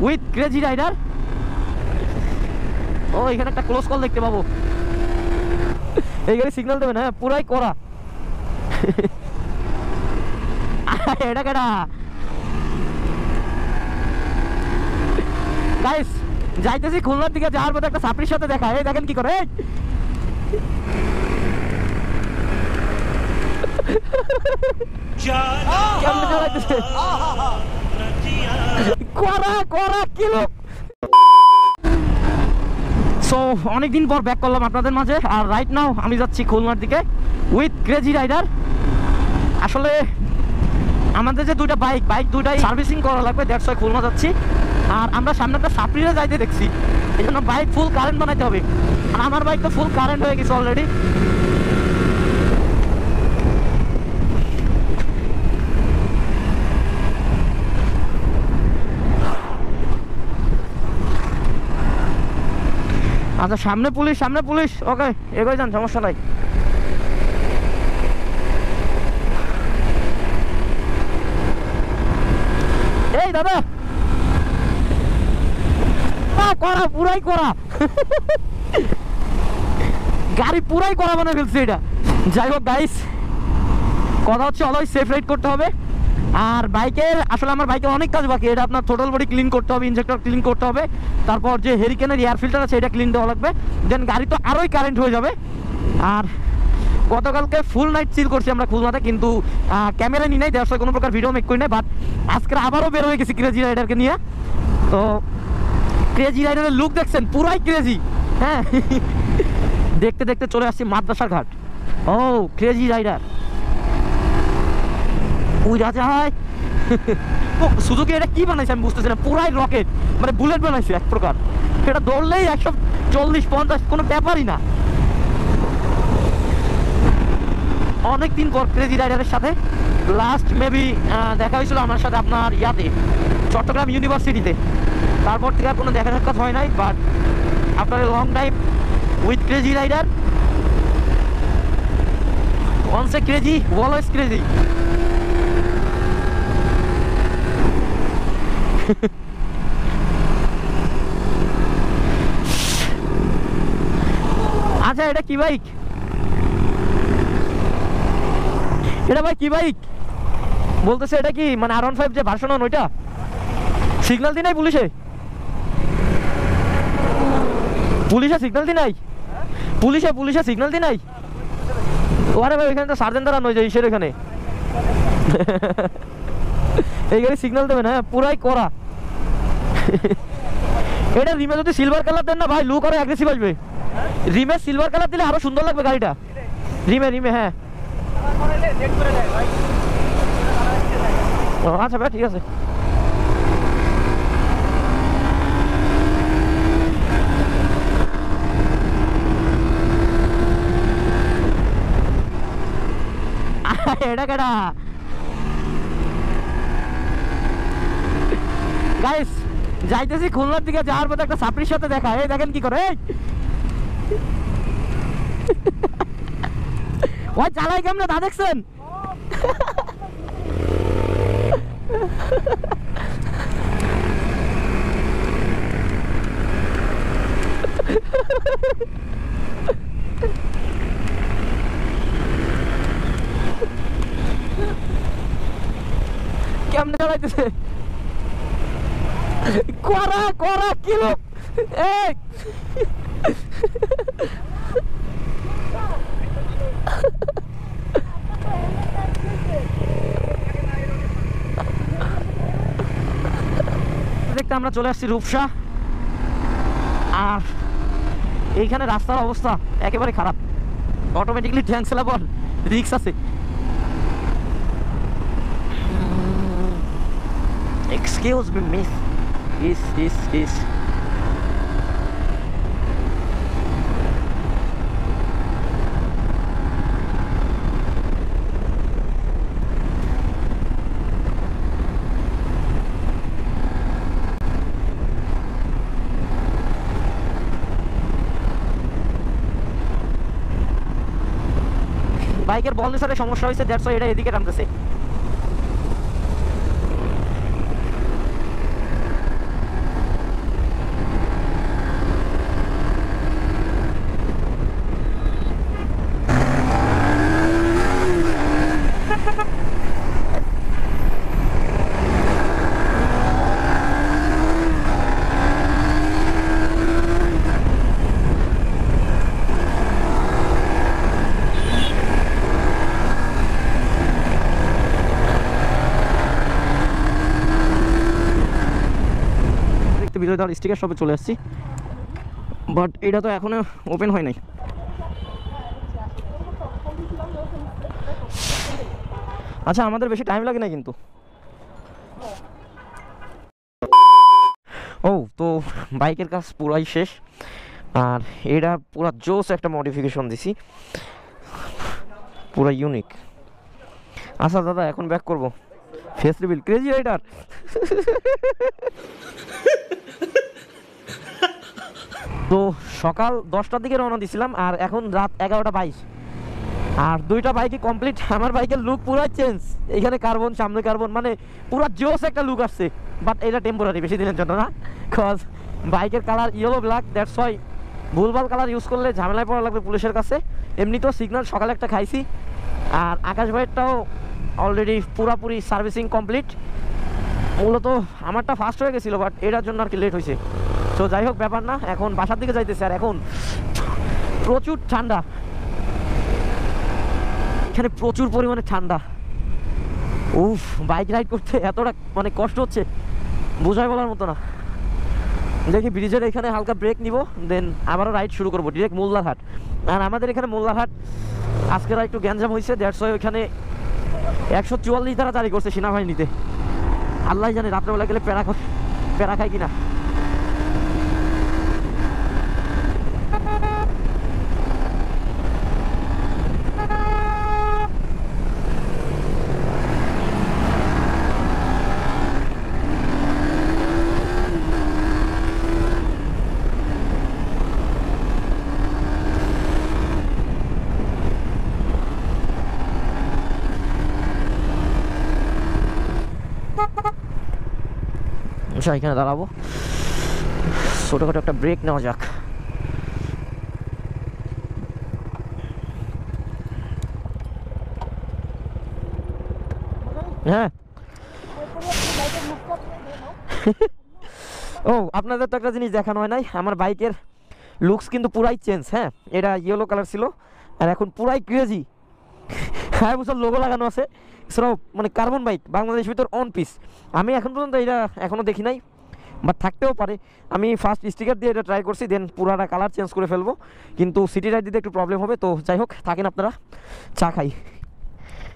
With crazy rider. ও এখানে একটা close call দেখতে পাবো। এই গাড়ি সিগন্যাল দেবে না, পুরাই করা। এটা কেডা গাইস? যাইতেছি খুলনার দিকে, যাওয়ার পথে একটা সাপড়ির সাথে দেখা। এই দেখেন কি করে, সো অনেকদিন পর ব্যাক করলাম আপনাদের মাঝে। আর রাইট নাও আমি যাচ্ছি খুলনার দিকে উইথ ক্রেজি রাইডার। আসলে আমাদের যে দুইটা বাইক দুইটাই সার্ভিসিং করা লাগবে, দ্যাটস ওয়াই খুলনা যাচ্ছি। আর আমরা সামনে একটা সাপড়িরে যাইতে দেখছি, এই জন্য বাইক ফুল কারেন্ট বানাইতে হবে। আর আমার বাইক তো ফুল কারেন্ট হয়ে গেছে অলরেডি। আচ্ছা সামনে পুলিশ, ওকে এগোয় যান, সমস্যা নাই। এই দাদা করা, পুরাই করা। গাড়ি পুরাই করা বানিয়ে ফেলছে এটা। যাই হোক গাইস, কথা হচ্ছে অলওয়েজ সেফ রাইড করতে হবে। আর বাইকের আসলে আমার বাইকের অনেক কাজ বাকি। এটা আপনার টোটাল বডি ক্লিন করতে হবে, ইনজেক্টর ক্লিন করতে হবে, তারপর যে হেরিকেনের এয়ার ফিল্টার আছে এটা ক্লিন দেওয়া লাগবে। দেন গাড়ি তো আরোই কারেন্ট হয়ে যাবে। আর গতকালকে ফুল নাইট চিল করছি আমরা খুলনাতে, কিন্তু ক্যামেরা নিয়ে নাই, দেওয়ার কোনো প্রকার ভিডিও মেক করি নাই। বাট আজকে আবারও বের হয়ে গেছি ক্রেজি রাইডারকে নিয়ে। তো ক্রেজি রাইডারের লুক দেখছেন, পুরাই ক্রেজি। হ্যাঁ, দেখতে দেখতে চলে আসছি মাদ্রাসার ঘাট। ও ক্রেজি রাইডার ওই রাজা হয়। সুজুকি এটা কি বানাইছে আমি বুঝতেছি না, পুরাই রকেট, মানে বুলেট বানাইছে এক প্রকার। এটা দৌড়লেই 140-50 কোনো ব্যাপারই না। অনেকদিন পর ক্রেজি রাইডারের সাথে লাস্ট মেবি দেখা হয়েছিল আমার সাথে আপনার ইয়াতে, চট্টগ্রাম ইউনিভার্সিটিতে। তারপর থেকে আর কোনো দেখা সাক্ষাৎ হয় নাই। But after a long time with crazy rider, once a crazy, always crazy. আচ্ছা এটা কি বাইক? এটা ভাই কি বাইক বলতেছে? এটা কি মানে R15 যে ভার্সন 1 ওইটা? সিগন্যাল দি নাই পুলিশে সিগন্যাল দি নাই, পুলিশে সিগন্যাল দি নাই। আরে ভাই ওইখানে তো সার্জেন্ট দাঁড়ানো হয়ে যায় ইসের এখানে। এই গাড়ি সিগন্যাল দেবে না, পুরাই করা। এটা রিমে যদি সিলভার কালার দেন না ভাই, লুক আরো অ্যাগ্রেসিভ আসবে। রিমে সিলভার কালার দিলে আরো সুন্দর লাগবে গাড়িটা। রিমে হ্যাঁ। আচ্ছা ভাই ঠিক আছে। এটা কেডা গাইস? যাইতেছি খুলনার দিকে, যাওয়ার পথে একটা সাপড়ির সাথে দেখা। এই দেখেন কি করে, ওই চালাই কেমন তা দেখছেন? কেমনে চালাইতেছে, করা কি লোক। এই দেখতে আমরা চলে আসছি রূপসা। আর এইখানে রাস্তার অবস্থা একেবারে খারাপ, অটোমেটিকলি ট্যাঙ্কসেলাবল রিক্স আছে। Excuse me, miss. Is. বাইকের বলনেসারে সমস্যা হয়েছে, দ্যাটস ওয়াই এটা এদিকে টানতেছে। মুহূর্তে বিজয় দার স্টিকার শপে চলে আসছি, বাট এটা তো এখনো ওপেন হয় নাই। আচ্ছা, আমাদের বেশি টাইম লাগে না কিন্তু। ও তো বাইকের কাজ পুরাই শেষ, আর এটা পুরা জোস একটা মডিফিকেশন দিছি, পুরা ইউনিক। আচ্ছা দাদা, এখন ব্যাক করব। Face reveal crazy rider. তো সকাল 10টার দিকে রওনা দিছিলাম, আর এখন রাত 11:22, আর দুইটা বাইকই কমপ্লিট। আমার বাইকের লুক পুরাই চেঞ্জ, এখানে কার্বন, সামনে কার্বন, মানে পুরো জোস একটা লুক আসছে। বাট এটা টেম্পোরারি, বেশি দিনের জন্য না, কজ বাইকের colour yellow black, that's why ভুলভাল কালার ইউজ করলে ঝামেলায় পড়া লাগবে পুলিশের কাছে। এমনিতেও সিগন্যাল সকালে একটা খাইছি, আর আকাশ ভাইয়েরটাও অলরেডি পুরাপুরি সার্ভিসিং কমপ্লিট। মূলত আমারটা ফাস্ট হয়ে গেছিলো, বাট এটার জন্য আর কি লেট হয়েছে। তো যাই হোক, ব্যাপার না, এখন বাসার দিকে যাইতেছে। আর এখন প্রচুর ঠান্ডা, এখানে প্রচুর পরিমাণে ঠান্ডা। উফ, বাইক রাইড করতে এতটা মানে কষ্ট হচ্ছে, বোঝায় বলার মতো না। দেখি ব্রিজের এখানে হালকা ব্রেক নিব, দেন আবারও রাইড শুরু করবো ডিরেক্ট মোল্লারহাট। আর আমাদের এখানে মোল্লারহাট আজকে একটু গ্যাঞ্জাম হয়েছে, দ্যাটস ওয়াই ওইখানে 144 ধারা জারি করছে সেনাবাহিনীতে। আল্লাহ জানে রাত্রেবেলা গেলে প্যারা খায় কিনা। আচ্ছা, এখানে দাঁড়াবো, ছোটখাটো একটা ব্রেক নেওয়া যাক। হ্যাঁ, ও আপনাদের তো একটা জিনিস দেখানো হয় নাই, আমার বাইকের লুকস কিন্তু পুরাই চেঞ্জ। হ্যাঁ, এটা ইয়েলো কালার ছিল, আর এখন পুরাই ক্রেজি। হ্যাঁ, বছর লোগো লাগানো আছে, এছাড়াও মানে কার্বন বাইক বাংলাদেশের ভিতর অন পিস। আমি এখন পর্যন্ত এটা এখনও দেখি নাই, বাট থাকতেও পারে। আমি ফার্স্ট স্টিকার দিয়ে এটা ট্রাই করছি, দেন পুরাটা কালার চেঞ্জ করে ফেলবো, কিন্তু সিটি রাইড দিতে একটু প্রবলেম হবে। তো যাই হোক, থাকেন আপনারা, চা খাই।